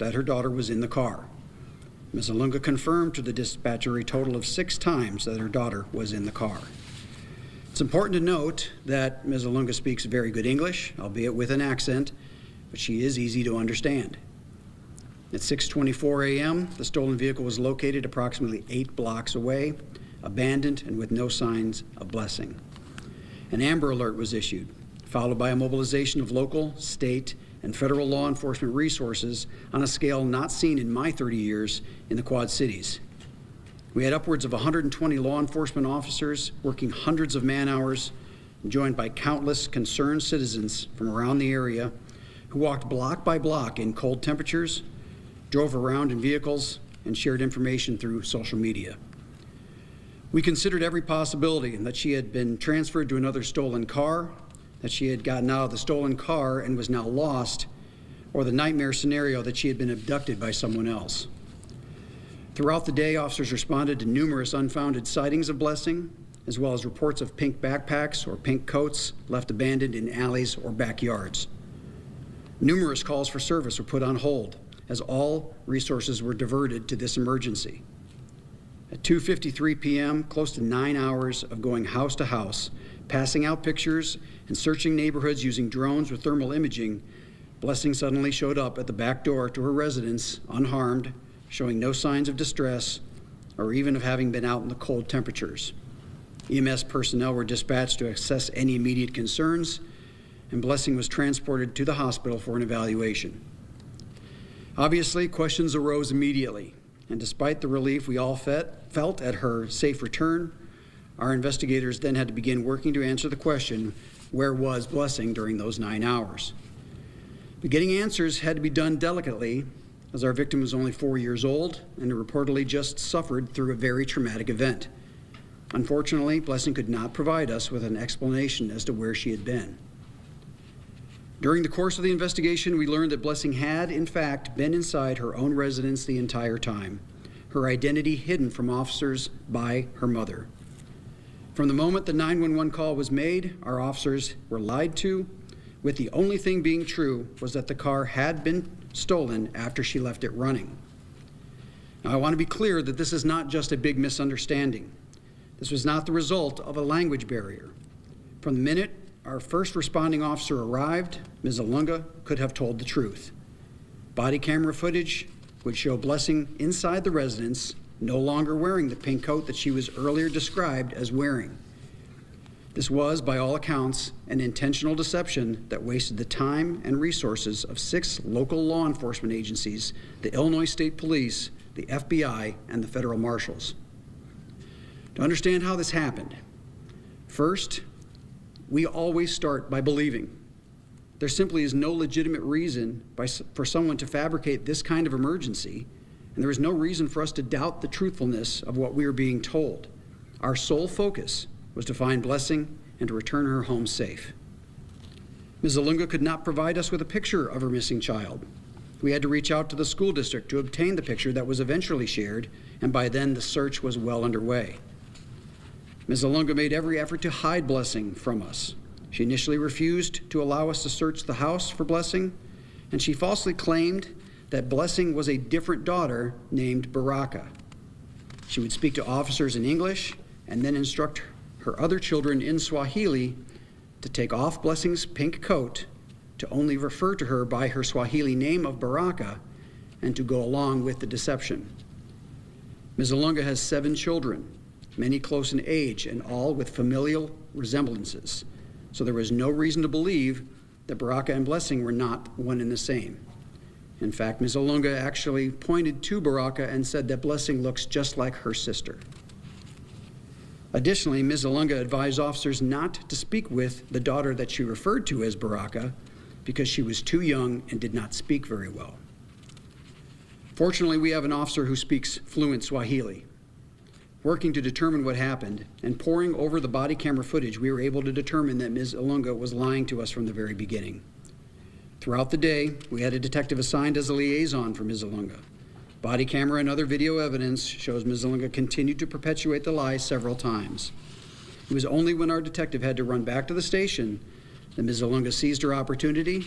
that her daughter was in the car. Ms. Alunga confirmed to the dispatcher a total of 6 times that her daughter was in the car. It's important to note that Ms. Alunga speaks very good English, albeit with an accent, but she is easy to understand. At 6:24 a.m., the stolen vehicle was located approximately 8 blocks away, abandoned and with no signs of blessing. An Amber Alert was issued, followed by a mobilization of local, state, and federal law enforcement resources on a scale not seen in my 30 years in the Quad Cities. We had upwards of 120 law enforcement officers working hundreds of man-hours, joined by countless concerned citizens from around the area who walked block by block in cold temperatures, drove around in vehicles, and shared information through social media. We considered every possibility that she had been transferred to another stolen car, that she had gotten out of the stolen car and was now lost, or the nightmare scenario that she had been abducted by someone else. Throughout the day, officers responded to numerous unfounded sightings of Blessing, as well as reports of pink backpacks or pink coats left abandoned in alleys or backyards. Numerous calls for service were put on hold, as all resources were diverted to this emergency. At 2:53 p.m., close to 9 hours of going house to house, passing out pictures and searching neighborhoods using drones with thermal imaging, Blessing suddenly showed up at the back door to her residence, unharmed, showing no signs of distress or even of having been out in the cold temperatures. EMS personnel were dispatched to assess any immediate concerns, and Blessing was transported to the hospital for an evaluation. Obviously, questions arose immediately, and despite the relief we all felt at her safe return, our investigators then had to begin working to answer the question, where was Blessing during those 9 hours? But getting answers had to be done delicately, as our victim was only 4 years old and reportedly just suffered through a very traumatic event. Unfortunately, Blessing could not provide us with an explanation as to where she had been. During the course of the investigation, we learned that Blessing had, in fact, been inside her own residence the entire time, her identity hidden from officers by her mother. From the moment the 911 call was made, our officers were lied to, with the only thing being true was that the car had been stolen after she left it running. Now, I want to be clear that this is not just a big misunderstanding. This was not the result of a language barrier. From the minute our first responding officer arrived, Ms. Alunga could have told the truth. Body camera footage would show Blessing inside the residence, no longer wearing the pink coat that she was earlier described as wearing. This was, by all accounts, an intentional deception that wasted the time and resources of 6 local law enforcement agencies, the Illinois State Police, the FBI, and the federal marshals. To understand how this happened, first, we always start by believing. There simply is no legitimate reason for someone to fabricate this kind of emergency, and there is no reason for us to doubt the truthfulness of what we are being told. Our sole focus was to find Blessing and to return her home safe. Ms. Alunga could not provide us with a picture of her missing child. We had to reach out to the school district to obtain the picture that was eventually shared, and by then the search was well underway. Ms. Alunga made every effort to hide Blessing from us. She initially refused to allow us to search the house for Blessing, and she falsely claimed that Blessing was a different daughter named Baraka. She would speak to officers in English and then instruct her other children in Swahili to take off Blessing's pink coat, to only refer to her by her Swahili name of Baraka, and to go along with the deception. Ms. Alunga has 7 children, many close in age and all with familial resemblances, so there was no reason to believe that Baraka and Blessing were not one and the same. In fact, Ms. Alunga actually pointed to Baraka and said that Blessing looks just like her sister. Additionally, Ms. Alunga advised officers not to speak with the daughter that she referred to as Baraka because she was too young and did not speak very well. Fortunately, we have an officer who speaks fluent Swahili. Working to determine what happened and poring over the body camera footage, we were able to determine that Ms. Alunga was lying to us from the very beginning. Throughout the day, we had a detective assigned as a liaison for Ms. Alunga. Body camera and other video evidence shows Ms. Alunga continued to perpetuate the lie several times. It was only when our detective had to run back to the station that Ms. Alunga seized her opportunity,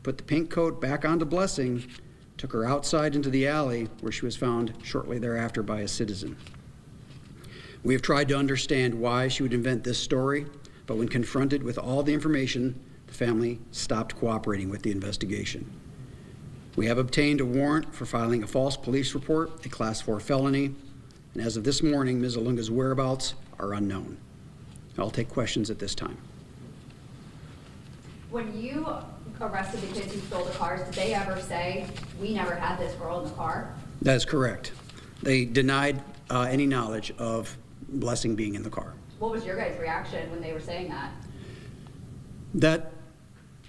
put the pink coat back onto Blessing, took her outside into the alley where she was found shortly thereafter by a citizen. We have tried to understand why she would invent this story, but when confronted with all the information, the family stopped cooperating with the investigation. We have obtained a warrant for filing a false police report, a Class 4 felony, and as of this morning, Ms. Alunga's whereabouts are unknown. I'll take questions at this time. When you arrested the kids who stole the cars, did they ever say, "We never had this girl in the car"? That is correct. They denied any knowledge of Blessing being in the car. What was your guys' reaction when they were saying that? That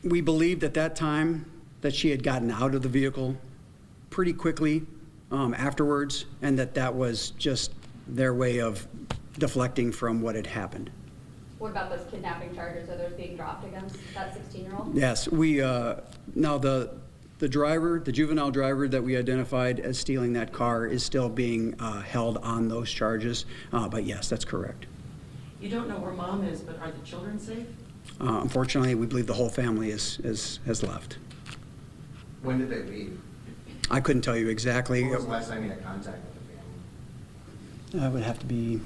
we believed at that time that she had gotten out of the vehicle pretty quickly afterwards, and that was just their way of deflecting from what had happened. What about those kidnapping charges? Are those being dropped against that 16-year-old? Yes, we now the driver, the juvenile driver that we identified as stealing that car is still being held on those charges, but yes, that's correct. You don't know where Mom is, but are the children safe? Unfortunately, we believe the whole family has left. When did they leave? I couldn't tell you exactly. When was the last time you had contact with the family? It would have to be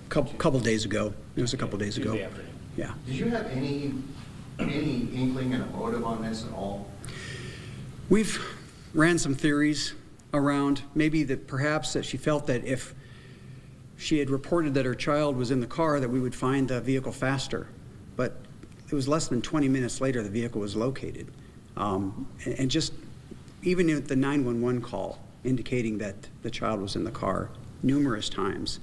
couple days ago. It was a couple days ago. Yeah. Did you have any inkling and a motive on this at all? We've ran some theories around maybe that perhaps that she felt that if she had reported that her child was in the car that we would find the vehicle faster. But it was less than 20 minutes later the vehicle was located. And just even at the 911 call indicating that the child was in the car numerous times.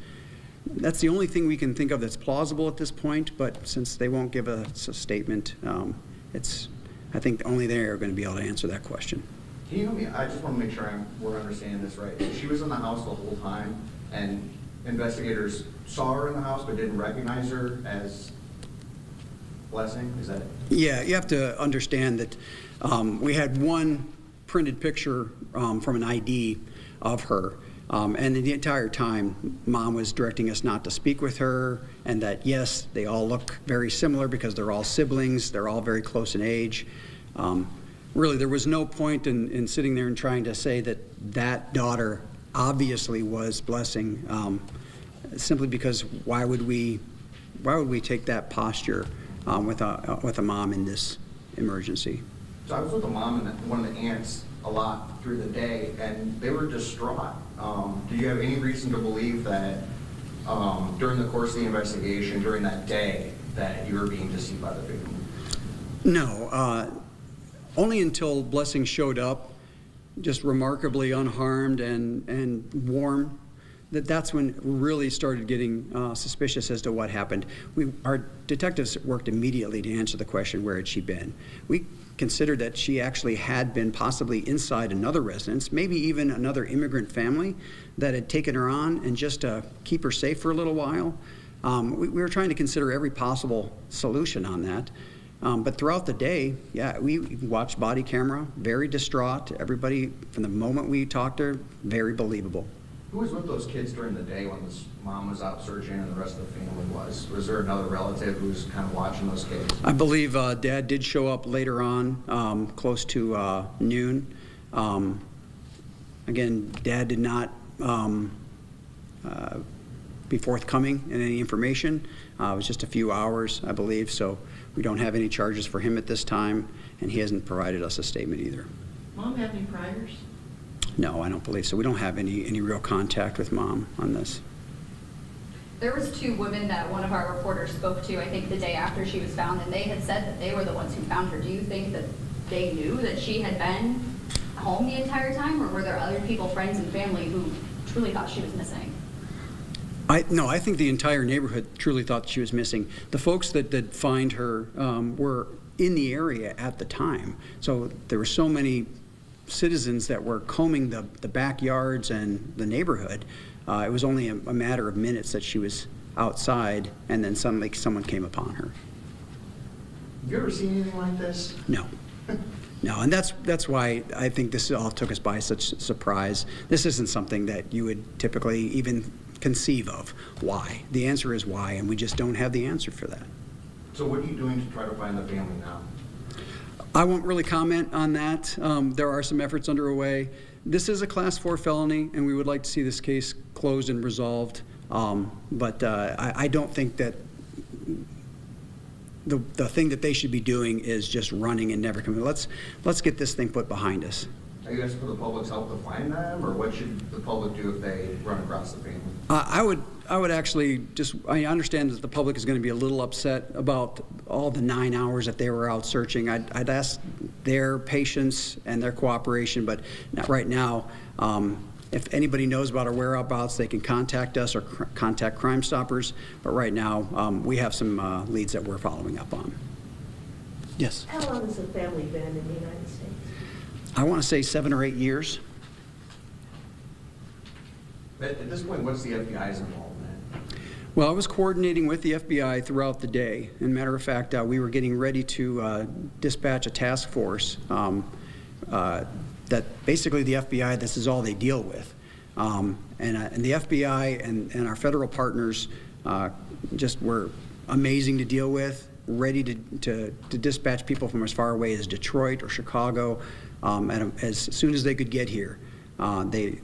That's the only thing we can think of that's plausible at this point, but since they won't give us a statement, I think only they are going to be able to answer that question. Can you help me? I just want to make sure we're understanding this right. She was in the house the whole time, and investigators saw her in the house but didn't recognize her as Blessing? Is that it? Yeah, you have to understand that we had one printed picture from an ID of her. And the entire time, Mom was directing us not to speak with her, and that, yes, they all look very similar because they're all siblings, they're all very close in age. Really, there was no point in sitting there and trying to say that daughter obviously was Blessing, simply because why would we take that posture with a mom in this emergency? So I was with the mom and one of the aunts a lot through the day, and they were distraught. Do you have any reason to believe that during the course of the investigation, during that day, that you were being deceived by the victim? No, only until Blessing showed up, just remarkably unharmed and warm, that's when we really started getting suspicious as to what happened. Our detectives worked immediately to answer the question, where had she been? We considered that she actually had been possibly inside another residence, maybe even another immigrant family that had taken her on, and just to keep her safe for a little while. We were trying to consider every possible solution on that. But throughout the day, yeah, we watched body camera, very distraught. Everybody, from the moment we talked to her, very believable. Who was with those kids during the day when this mom was out searching and the rest of the family was? Was there another relative who was kind of watching those kids? I believe Dad did show up later on, close to noon. Again, Dad did not be forthcoming in any information. It was just a few hours, I believe, so we don't have any charges for him at this time, and he hasn't provided us a statement either. Mom have any priors? No, I don't believe so. We don't have any real contact with Mom on this. There was two women that one of our reporters spoke to, I think, the day after she was found, and they had said that they were the ones who found her. Do you think that they knew that she had been home the entire time, or were there other people, friends and family, who truly thought she was missing? No, I think the entire neighborhood truly thought she was missing. The folks that did find her were in the area at the time, so there were so many citizens that were combing the backyards and the neighborhood. It was only a matter of minutes that she was outside, and then suddenly someone came upon her. Have you ever seen anything like this? No. No, and that's why I think this all took us by such surprise. This isn't something that you would typically even conceive of. Why? The answer is why, and we just don't have the answer for that. So what are you doing to try to find the family now? I won't really comment on that. There are some efforts underway. This is a Class 4 felony, and we would like to see this case closed and resolved. But I don't think that the thing that they should be doing is just running and never coming. Let's get this thing put behind us. Are you guys for the public's help to find them, or what should the public do if they run across the family? I would actually I understand that the public is going to be a little upset about all the 9 hours that they were out searching. I'd ask their patience and their cooperation, but not right now. If anybody knows about our whereabouts, they can contact us or contact Crime Stoppers. But right now, we have some leads that we're following up on. Yes. How long has the family been in the United States? I want to say 7 or 8 years. At this point, what's the FBI's involvement? Well, I was coordinating with the FBI throughout the day. And matter of fact, we were getting ready to dispatch a task force that basically the FBI, this is all they deal with. And the FBI and our federal partners just were amazing to deal with, ready to dispatch people from as far away as Detroit or Chicago as soon as they could get here. They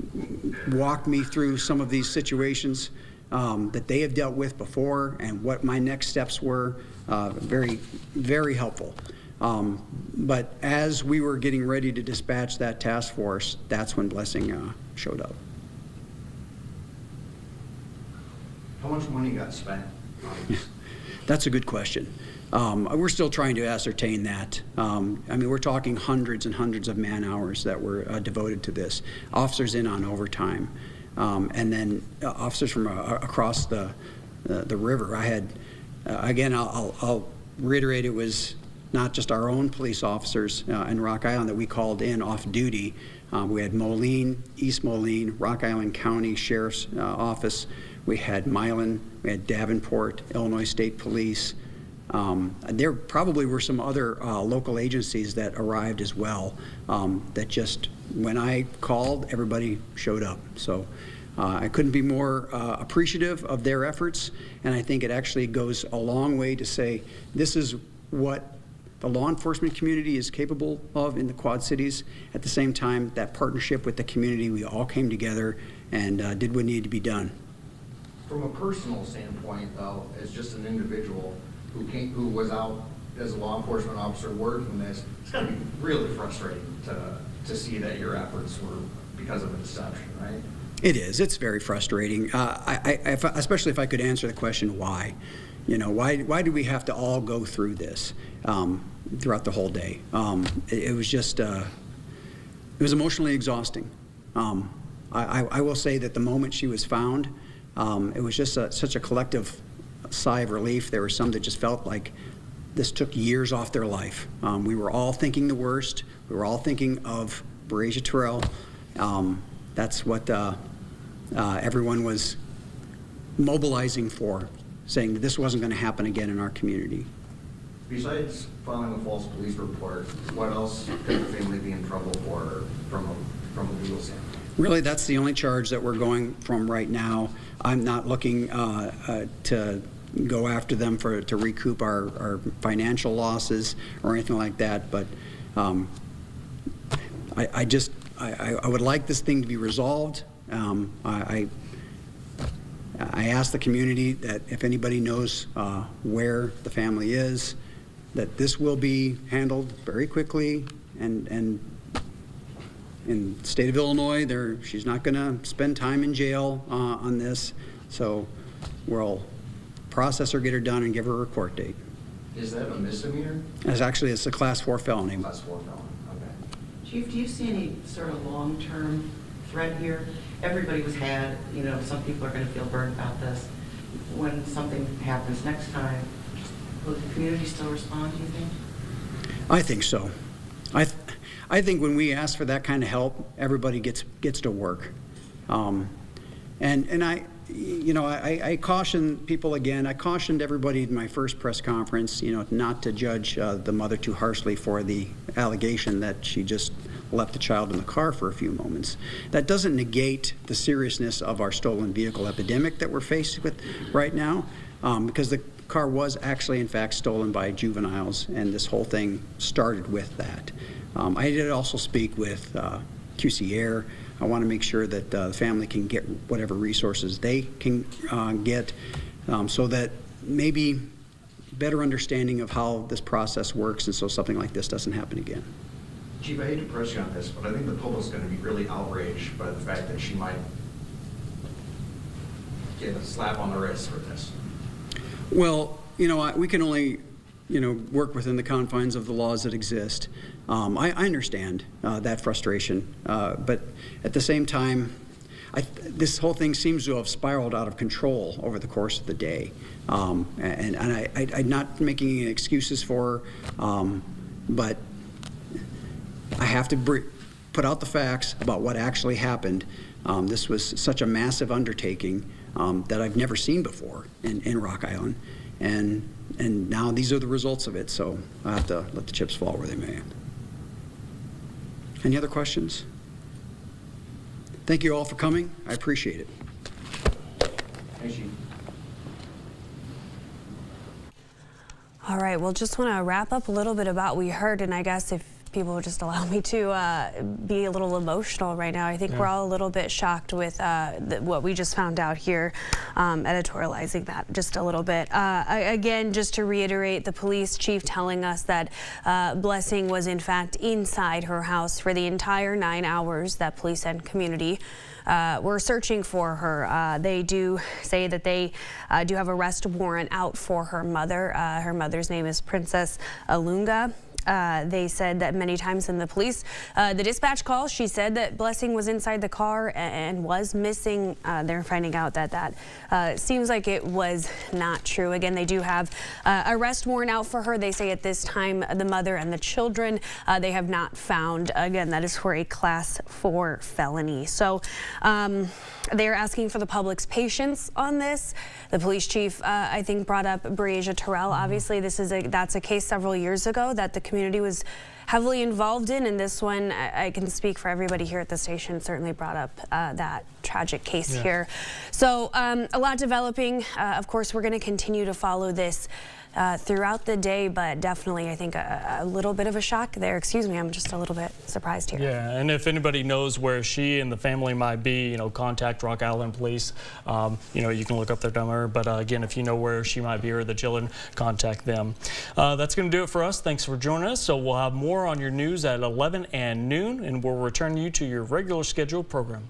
walked me through some of these situations that they have dealt with before and what my next steps were. Very, very helpful. But as we were getting ready to dispatch that task force, that's when Blessing showed up. How much money got spent on this? That's a good question. We're still trying to ascertain that. I mean, we're talking hundreds and hundreds of man hours that were devoted to this. Officers in on overtime, and then officers from across the river. I had, again, I'll reiterate, it was not just our own police officers in Rock Island that we called in off duty. We had Moline, East Moline, Rock Island County Sheriff's Office. We had Milan, we had Davenport, Illinois State Police. There probably were some other local agencies that arrived as well that just, when I called, everybody showed up. So I couldn't be more appreciative of their efforts, and I think it actually goes a long way to say this is what the law enforcement community is capable of in the Quad Cities. At the same time, that partnership with the community, we all came together and did what needed to be done. From a personal standpoint, though, as just an individual who was out as a law enforcement officer working this, it's got to be really frustrating to see that your efforts were because of a deception, right? It is. It's very frustrating. Especially if I could answer the question why. You know, why do we have to all go through this throughout the whole day? It was just, it was emotionally exhausting. I will say that the moment she was found, it was just such a collective sigh of relief. There were some that just felt like this took years off their life. We were all thinking the worst. We were all thinking of Berasia Terrell. That's what everyone was mobilizing for, saying that this wasn't going to happen again in our community. Besides filing a false police report, what else could the family be in trouble for from a legal standpoint? Really, that's the only charge that we're going from right now. I'm not looking to go after them to recoup our financial losses or anything like that, but I would like this thing to be resolved. I ask the community that if anybody knows where the family is, that this will be handled very quickly, and in the state of Illinois, she's not going to spend time in jail on this, so we'll process her, get her done, and give her a court date. Is that a misdemeanor? It's a Class 4 felony. Class 4 felony, okay. Chief, do you see any sort of long-term threat here? Everybody was had, you know, some people are going to feel burned about this. When something happens next time, will the community still respond, do you think? I think so. I think when we ask for that kind of help, everybody gets to work. And I caution people again. I cautioned everybody in my first press conference, not to judge the mother too harshly for the allegation that she just left the child in the car for a few moments. That doesn't negate the seriousness of our stolen vehicle epidemic that we're faced with right now, because car was actually, in fact, stolen by juveniles, and this whole thing started with that. I did also speak with QC Air. I want to make sure that the family can get whatever resources they can get, so that maybe better understanding of how this process works, and so something like this doesn't happen again. Chief, I hate to press you on this, but I think the public's going to be really outraged by the fact that she might get a slap on the wrist for this. Well, we can only, work within the confines of the laws that exist. I understand that frustration, but at the same time, this whole thing seems to have spiraled out of control over the course of the day. And I'm not making any excuses for her, but I have to put out the facts about what actually happened. This was such a massive undertaking that I've never seen before in Rock Island. And now these are the results of it, so I have to let the chips fall where they may. Any other questions? Thank you all for coming. I appreciate it. Thanks, Chief. All right, well, just want to wrap up a little bit about what we heard, and I guess if people would just allow me to be a little emotional right now. I think we're all a little bit shocked with what we just found out here, editorializing that just a little bit. Again, just to reiterate, the police chief telling us that Blessing was in fact inside her house for the entire 9 hours that police and community were searching for her. They do say that they do have arrest warrant out for her mother. Her mother's name is Princess Alunga. They said that many times in the dispatch call, she said that Blessing was inside the car and was missing. They're finding out that seems like it was not true. Again, they do have arrest warrant out for her. They say at this time, the mother and the children, they have not found. Again, that is for a Class 4 felony. So they're asking for the public's patience on this. The police chief, I think, brought up Breasia Terrell. Obviously, that's a case several years ago that the community was heavily involved in, and this one, I can speak for everybody here at the station, certainly brought up that tragic case here. So a lot developing. Of course, we're going to continue to follow this throughout the day, but definitely I think a little bit of a shock there. Excuse me, I'm just a little bit surprised here. Yeah, and if anybody knows where she and the family might be, contact Rock Island Police. You can look up their number, but again, if you know where she might be or the children, contact them. That's going to do it for us. Thanks for joining us. So we'll have more on your news at 11 and noon, and we'll return you to your regular scheduled program.